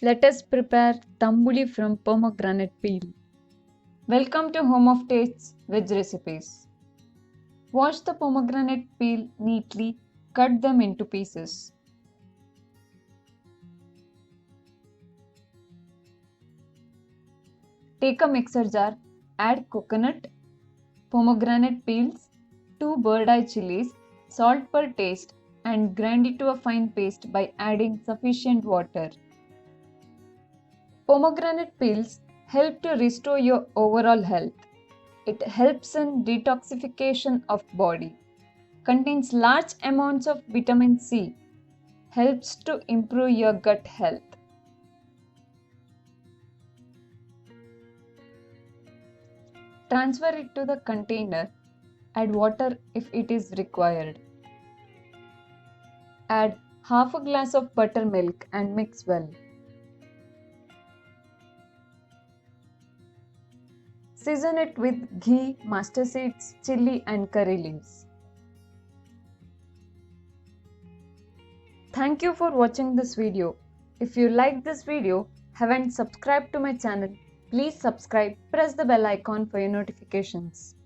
Let us prepare tambuli from pomegranate peel. Welcome to Home of Tastes Veg Recipes. Wash the pomegranate peel neatly, cut them into pieces. Take a mixer jar, add coconut, pomegranate peels, 2 bird eye chilies, salt per taste, and grind it to a fine paste by adding sufficient water. Pomegranate peels help to restore your overall health. It helps in detoxification of body. Contains large amounts of vitamin C. Helps to improve your gut health. Transfer it to the container. Add water if it is required. Add half a glass of buttermilk and mix well. Season it with ghee, mustard seeds, chili and curry leaves. Thank you for watching this video. If you like this video, haven't subscribed to my channel, please subscribe, press the bell icon for your notifications.